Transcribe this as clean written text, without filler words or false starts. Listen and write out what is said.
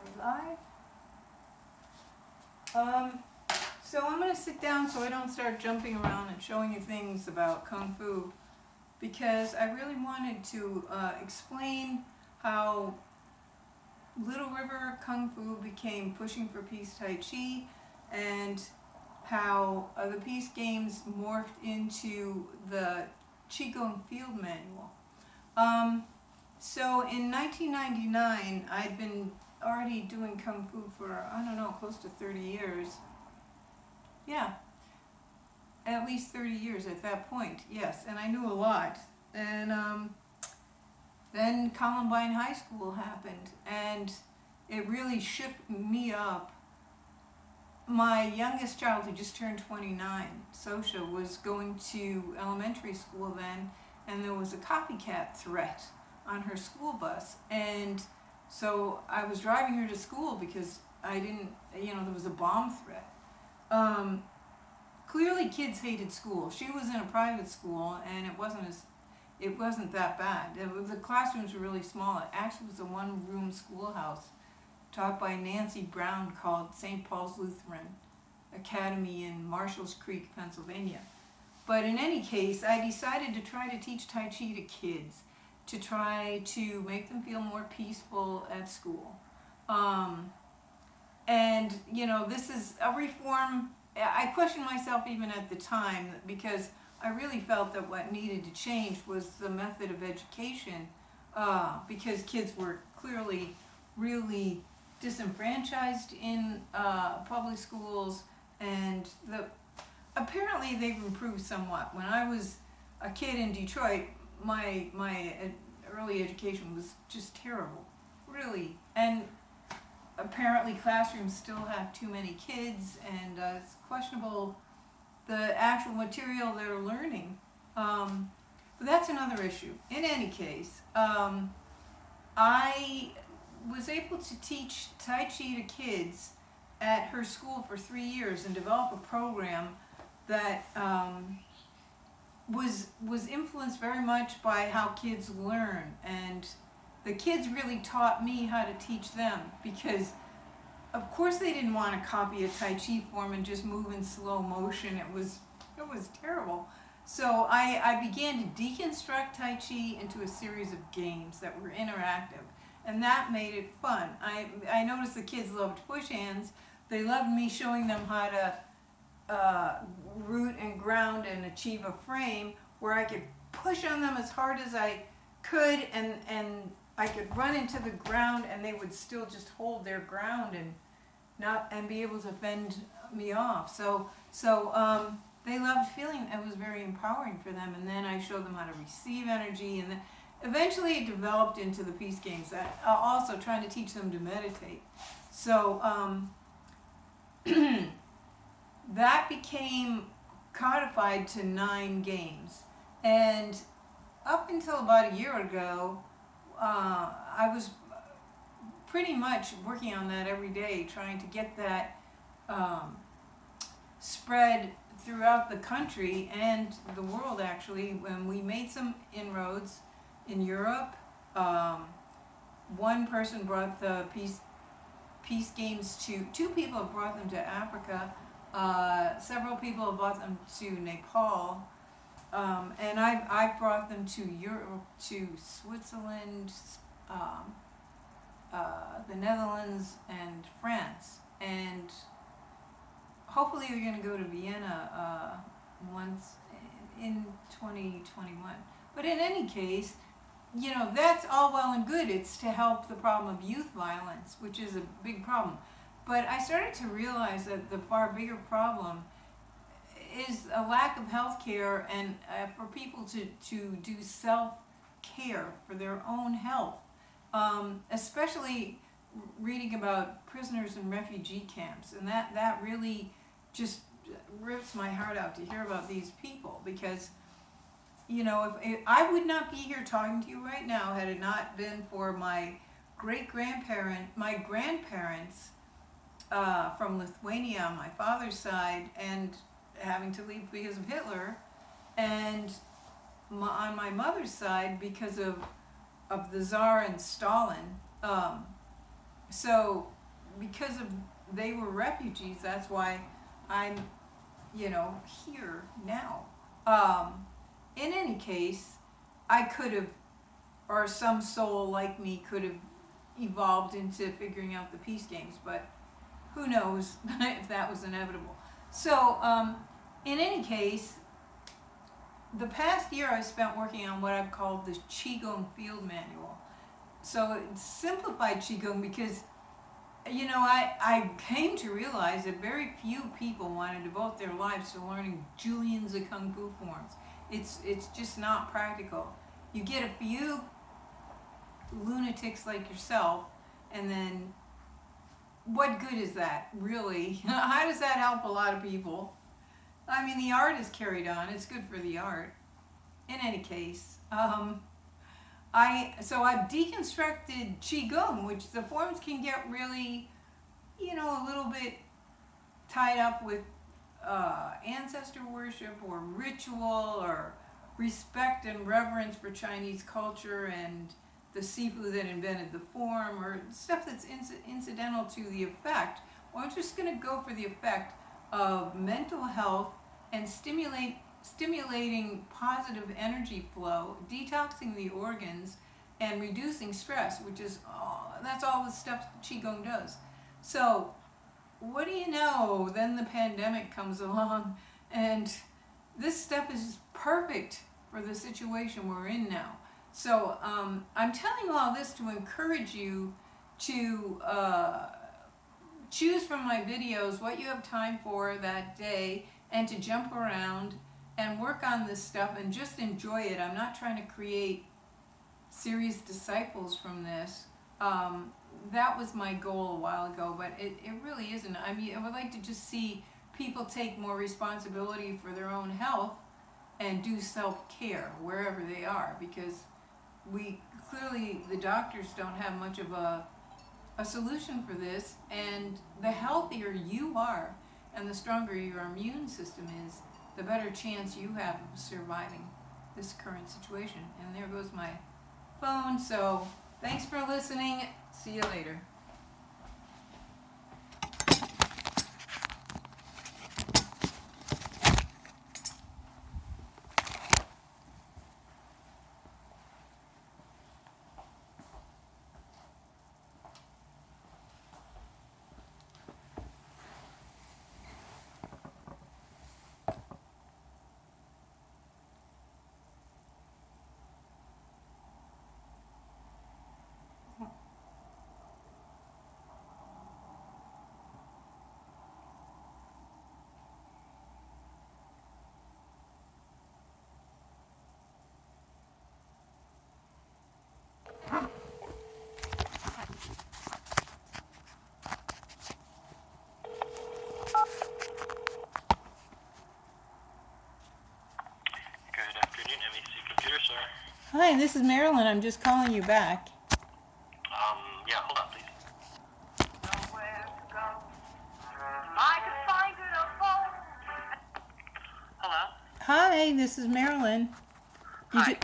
we live? So I'm going to sit down so I don't start jumping around and showing you things about Kung Fu, because I really wanted to explain how Little River Kung Fu became Pushing for Peace Tai Chi, and how the peace games morphed into the Qigong field manual. So in 1999, I'd been already doing Kung Fu for, I don't know, close to 30 years. Yeah, at least 30 years at that point, yes, and I knew a lot. And then Columbine High School happened, and it really shook me up. My youngest child, who just turned 29, Sosha, was going to elementary school then, and there was a copycat threat on her school bus. And so I was driving her to school because I didn't, there was a bomb threat. Clearly kids hated school. She was in a private school, and it wasn't that bad. The classrooms were really small. It actually was a one-room schoolhouse taught by Nancy Brown called St. Paul's Lutheran Academy in Marshalls Creek, Pennsylvania. But in any case, I decided to try to teach Tai Chi to kids, to try to make them feel more peaceful at school. And, this is a reform. I questioned myself even at the time, because I really felt that what needed to change was the method of education, because kids were clearly really disenfranchised in public schools, and apparently they've improved somewhat. When I was a kid in Detroit, my early education was just terrible, really. And apparently classrooms still have too many kids, and it's questionable the actual material they're learning. But that's another issue. In any case, I was able to teach Tai Chi to kids at her school for 3 years and develop a program that was influenced very much by how kids learn. And the kids really taught me how to teach them, because of course they didn't want to copy a Tai Chi form and just move in slow motion. It was terrible. So I began to deconstruct Tai Chi into a series of games that were interactive, and that made it fun. I noticed the kids loved push hands. They loved me showing them how to root and ground and achieve a frame where I could push on them as hard as I could, and I could run into the ground, and they would still just hold their ground and be able to fend me off. So they loved feeling it was very empowering for them. And then I showed them how to receive energy, and then eventually it developed into the peace games. Also trying to teach them to meditate. So that became codified to 9 games. And up until about a year ago, I was pretty much working on that every day, trying to get that spread throughout the country and the world, actually. When we made some inroads in Europe, one person brought the peace games to, 2 people have brought them to Africa, several people have brought them to Nepal, and I've brought them to Europe, to Switzerland, the Netherlands, and France, and hopefully we're going to go to Vienna once in 2021. But in any case, that's all well and good. It's to help the problem of youth violence, which is a big problem. But I started to realize that the far bigger problem is a lack of health care, and for people to do self-care for their own health. Especially reading about prisoners in refugee camps, and that really just rips my heart out to hear about these people, because if I would not be here talking to you right now had it not been for my grandparents from Lithuania on my father's side, and having to leave because of Hitler, and on my mother's side because of the Tsar and Stalin. So because of they were refugees, that's why I'm, here now. In any case, I could have, or some soul like me could have evolved into figuring out the peace games, but who knows if that was inevitable. So, in any case, the past year I spent working on what I've called the Qigong Field Manual. So it's simplified Qigong because, I came to realize that very few people want to devote their lives to learning julians of Kung Fu forms. It's just not practical. You get a few lunatics like yourself, and then what good is that, really? How does that help a lot of people? I mean, the art is carried on. It's good for the art. In any case, I've deconstructed Qigong, which the forms can get really, a little bit tied up with ancestor worship or ritual or respect and reverence for Chinese culture and the Sifu that invented the form, or stuff that's incidental to the effect. Well, I'm just going to go for the effect of mental health and stimulating positive energy flow, detoxing the organs, and reducing stress, which is that's all the stuff Qigong does. So what do you know? Then the pandemic comes along, and this stuff is perfect for the situation we're in now. So I'm telling you all this to encourage you to choose from my videos what you have time for that day, and to jump around and work on this stuff and just enjoy it. I'm not trying to create serious disciples from this. That was my goal a while ago, but it really isn't. I mean, I would like to just see people take more responsibility for their own health and do self-care wherever they are, because the doctors don't have much of a solution for this, and the healthier you are and the stronger your immune system is, the better chance you have of surviving this current situation. And there goes my phone. So thanks for listening. See you later. Hi, this is Marilyn. I'm just calling you back. Yeah, hold on, please. Nowhere to go. I could find it a phone. Hello? Hi, this is Marilyn. Hi.